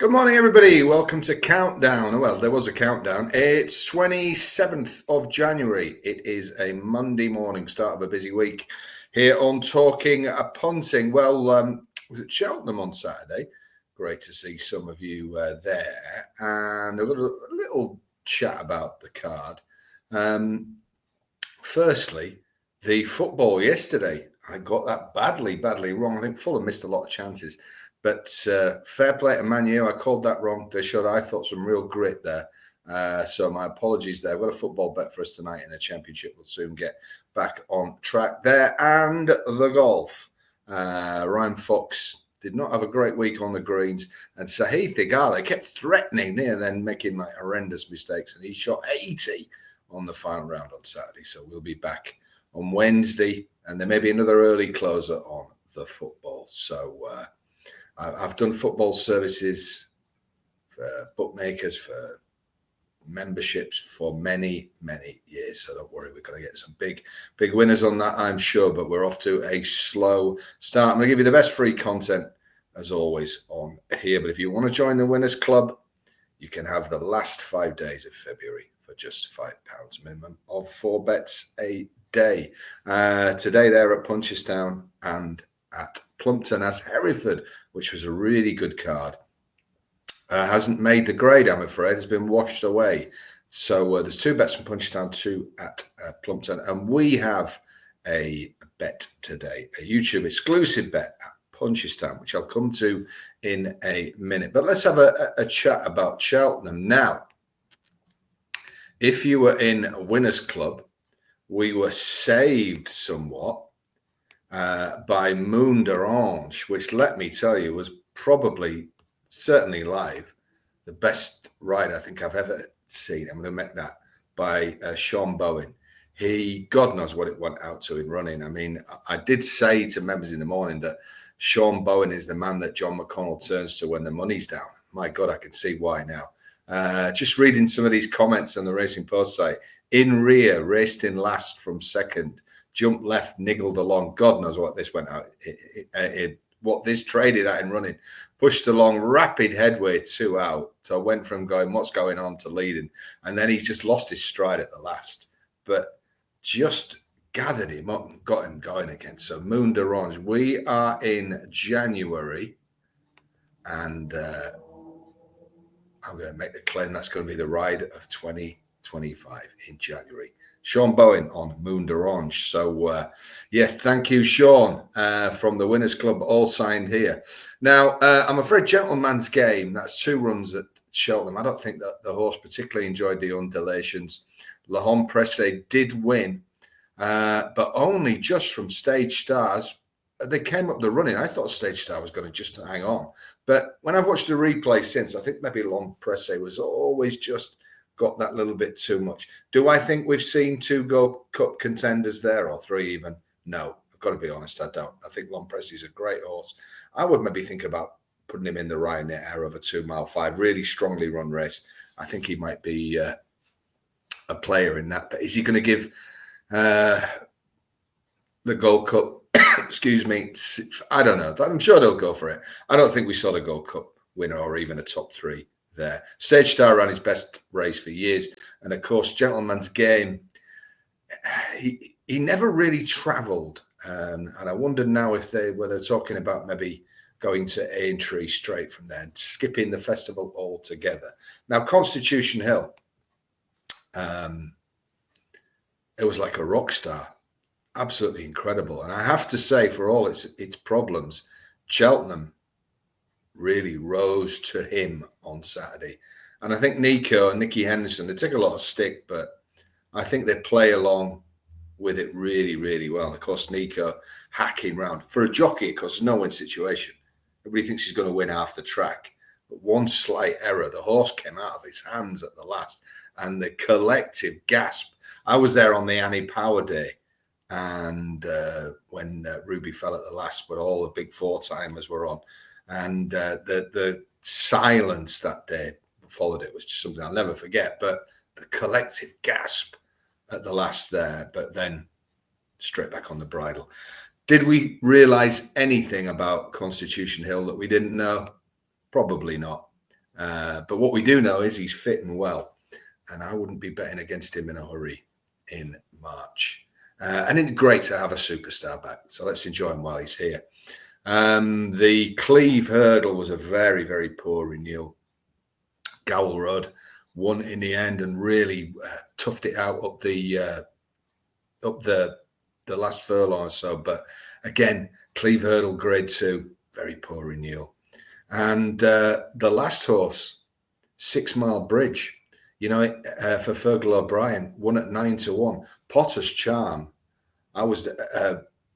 Good morning, everybody. Welcome to Countdown. Well, there was a countdown. It's 27th of January. It is a Monday morning, start of a busy week here on Talking Punting. Well, was it Cheltenham on Saturday? Great to see some of you there. And I've got a little chat about the card. Firstly, the football yesterday. I got that badly wrong. I think Fulham missed a lot of chances. But fair play to Man U. I called that wrong. They showed, I thought, some real grit there. So my apologies there. I've got a football bet for us tonight in the Championship. We'll soon get back on track there. And the golf. Ryan Fox did not have a great week on the greens. And Sahith Theegala kept threatening there and then making like horrendous mistakes. And he shot 80 on the final round on Saturday. So we'll be back on Wednesday. And there may be another early closer on the football. So I've done football services for bookmakers, for memberships for many years. So don't worry, we're going to get some big winners on that, I'm sure. But we're off to a slow start. I'm going to give you the best free content, as always, on here. But if you want to join the Winners Club, you can have the last 5 days of February for just £5 minimum of 4 bets a day. Today they're at Punchestown and at Plumpton as Hereford, which was a really good card. Hasn't made the grade, I'm afraid. It's been washed away. So there's 2 bets from Punchestown, 2 at Plumpton. And we have a bet today, a YouTube exclusive bet at Punchestown, which I'll come to in a minute. But let's have a chat about Cheltenham. Now, if you were in a Winners Club, we were saved somewhat by Moon d'Orange, which, let me tell you, was probably, certainly live, the best ride I think I've ever seen. I'm going to make that by Sean Bowen. God knows what it went out to in running. I mean, I did say to members in the morning that Sean Bowen is the man that John McConnell turns to when the money's down. My God, I can see why now. Just reading some of these comments on the Racing Post site. In rear, raced in last from second. Jumped left, niggled along. God knows what this went out. What this traded at in running. Pushed along, rapid headway, 2 out. So I went from going, what's going on, to leading. And then he's just lost his stride at the last. But just gathered him up and got him going again. So Moon d'Orange. We are in January. And I'm going to make the claim that's going to be the ride of 2025 in January. Sean Bowen on Moon d'Orange. So, yes, thank you, Sean, from the Winners Club, all signed here. Now, I'm afraid Gentleman's Game, that's 2 runs at Cheltenham. I don't think that the horse particularly enjoyed the undulations. La Homme Presse did win, but only just from Stage Stars. They came up the running. I thought Stage Star was going to just hang on. But when I've watched the replay since, I think maybe La Homme Presse was always just got that little bit too much. Do I think we've seen 2 Gold Cup contenders there, or 3 even? No, I've got to be honest, I don't. I think Lon Pressey's a great horse. I would maybe think about putting him in the Ryanair era of a 2 mile 5, really strongly run race. I think he might be a player in that. But is he going to give the Gold Cup, excuse me, I don't know. I'm sure they'll go for it. I don't think we saw the Gold Cup winner or even a top 3 there. Stage Star ran his best race for years. And of course, Gentleman's Game, he never really travelled. And I wonder now if they're talking about maybe going to Aintree straight from there, skipping the festival altogether. Now, Constitution Hill, it was like a rock star. Absolutely incredible. And I have to say, for all its problems, Cheltenham really rose to him on Saturday. And I think Nico and Nicky Henderson, they take a lot of stick, but I think they play along with it really well. And of course, Nico hacking round. For a jockey, of course, no-win situation. Everybody thinks he's going to win half the track. But one slight error, the horse came out of his hands at the last. And the collective gasp. I was there on the Annie Power Day. And when Ruby fell at the last, but all the big 4-timers were on. And the silence that day followed it was just something I'll never forget. But the collective gasp at the last there, but then straight back on the bridle. Did we realize anything about Constitution Hill that we didn't know? Probably not. But what we do know is he's fit and well, and I wouldn't be betting against him in a hurry in March. And it's great to have a superstar back, so let's enjoy him while he's here. The Cleve Hurdle was a very, very poor renewal. Gowell Road won in the end and really toughed it out up the last furlong or so. But again, Cleve Hurdle Grade 2, very poor renewal. And the last horse, 6 Mile Bridge, for Fergal O'Brien, won at 9-1. Potter's Charm. I was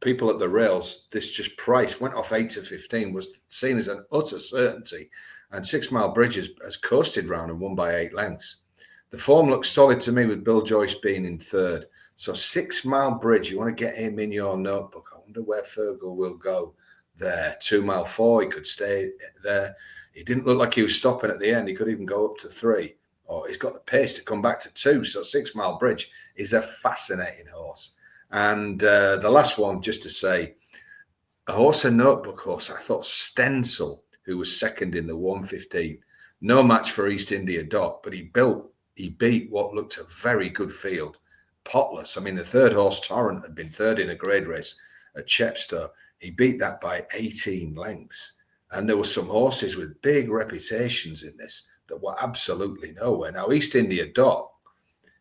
people at the rails. This just price went off 8-15, was seen as an utter certainty, and 6 Mile Bridge has coasted round and won by 8 lengths. The form looks solid to me with Bill Joyce being in third. So 6 Mile Bridge, you want to get him in your notebook. I wonder where Fergal will go there. 2 Mile 4, he could stay there. He didn't look like he was stopping at the end. He could even go up to 3. Or he's got the pace to come back to 2. So 6 Mile Bridge is a fascinating horse. And the last one, just to say, a horse, a notebook horse, I thought Stencil, who was second in the 115. No match for East India Dot, but he beat what looked a very good field. Potless. I mean, the third horse, Torrent, had been third in a grade race at Chepstow. He beat that by 18 lengths. And there were some horses with big reputations in this that were absolutely nowhere. Now, East India Dot,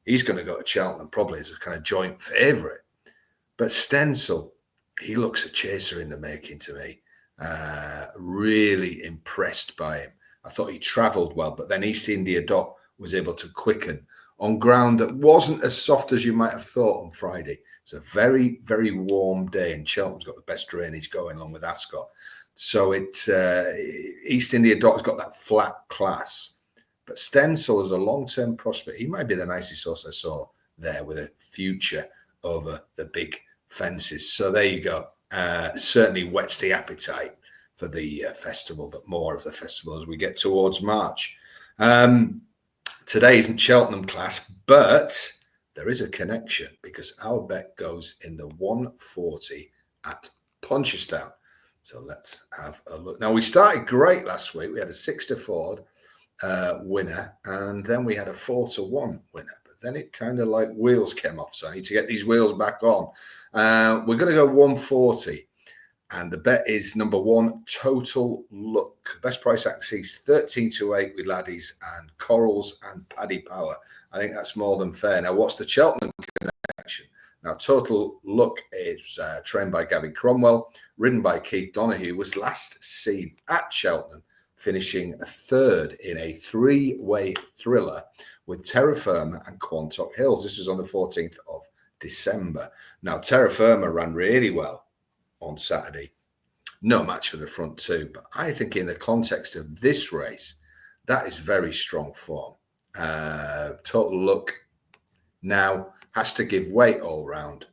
he's going to go to Cheltenham probably as a kind of joint favourite. But Stencil, he looks a chaser in the making to me. Really impressed by him. I thought he travelled well, but then East India Dot was able to quicken on ground that wasn't as soft as you might have thought on Friday. It's a very, very warm day, and Cheltenham's got the best drainage going along with Ascot. So East India Dot's got that flat class. But Stencil is a long-term prospect. He might be the nicest horse I saw there with a future over the big fences. So there you go. Certainly whets the appetite for the festival, but more of the festival as we get towards March. Today isn't Cheltenham class, but there is a connection because our bet goes in the 140 at Punchestown. So let's have a look. Now, we started great last week. We had a 6-4 winner, and then we had a 4-1 winner. But then it kind of like wheels came off. So I need to get these wheels back on. We're going to go 140. And the bet is number 1, Total Look. Best price I can see is 13-8 with Laddies and Corals and Paddy Power. I think that's more than fair. Now, what's the Cheltenham connection? Now, Total Look is trained by Gavin Cromwell, ridden by Keith Donoghue, was last seen at Cheltenham, finishing third in a 3-way thriller with Terra Firma and Quantock Hills. This was on the 14th of December. Now, Terra Firma ran really well on Saturday. No match for the front two, but I think in the context of this race, that is very strong form. Total Look now has to give weight all round,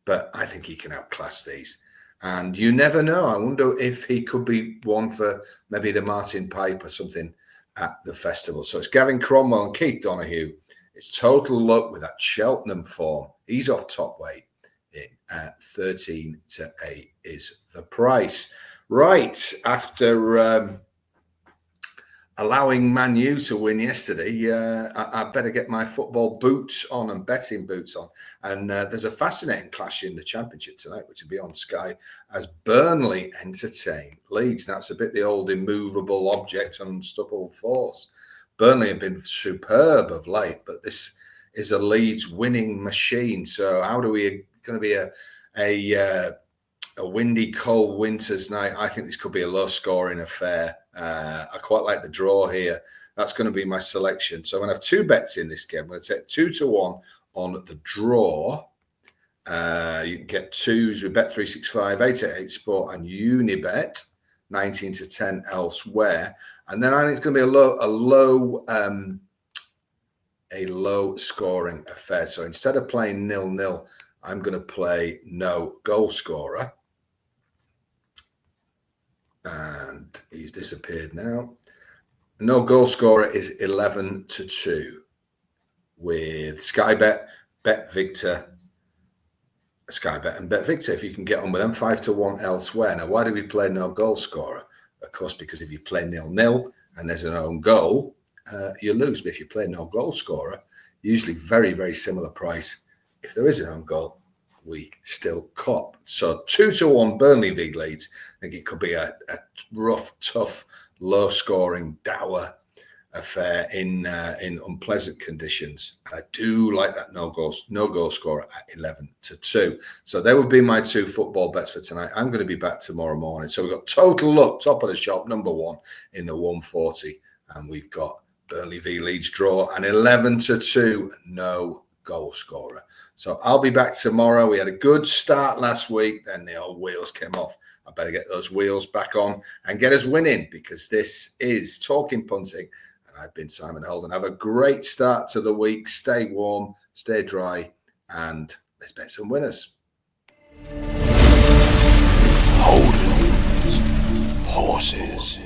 but I think he can outclass these. And you never know. I wonder if he could be one for maybe the Martin Pipe or something at the festival. So it's Gavin Cromwell and Keith Donoghue. It's Total Look with that Cheltenham form. He's off top weight. At 13-8 is the price. Right, after allowing Man U to win yesterday, I better get my football boots on and betting boots on. And there's a fascinating clash in the Championship tonight, which will be on Sky, as Burnley entertain Leeds. Now, it's a bit the old immovable object, unstoppable force. Burnley have been superb of late, but this is a Leeds winning machine. So how do we... going to be a windy, cold winter's night. I think this could be a low-scoring affair. I quite like the draw here. That's going to be my selection. So I'm going to have 2 bets in this game. I'm going to take 2-1 on the draw. You can get 2s with Bet365, 888 Sport, and Unibet, 19-10 elsewhere. And then I think it's going to be a low-scoring affair. So instead of playing 0-0, I'm going to play no goal scorer. And he's disappeared now. No goal scorer is 11-2 with Sky Bet, Bet Victor, Sky Bet and Bet Victor. If you can get on with them, 5-1 elsewhere. Now, why do we play no goal scorer? Of course, because if you play 0-0, and there's an own goal, you lose. But if you play no goal scorer, usually very, very similar price. If there is an own goal, we still cop. So 2-1 Burnley v Leeds. I think it could be a rough, tough, low-scoring, dour affair in unpleasant conditions. I do like that no goal scorer at 11-2. So they would be my 2 football bets for tonight. I'm going to be back tomorrow morning. So we've got Total Luck, top of the shop, number 1 in the 140, and we've got Burnley v Leeds draw and 11-2 no goal scorer. So I'll be back tomorrow. We had a good start last week, then the old wheels came off. I better get those wheels back on and get us winning, because this is Talking Punting. I've been Simon Holden. Have a great start to the week. Stay warm, stay dry, and let's bet some winners. Holden's Horses.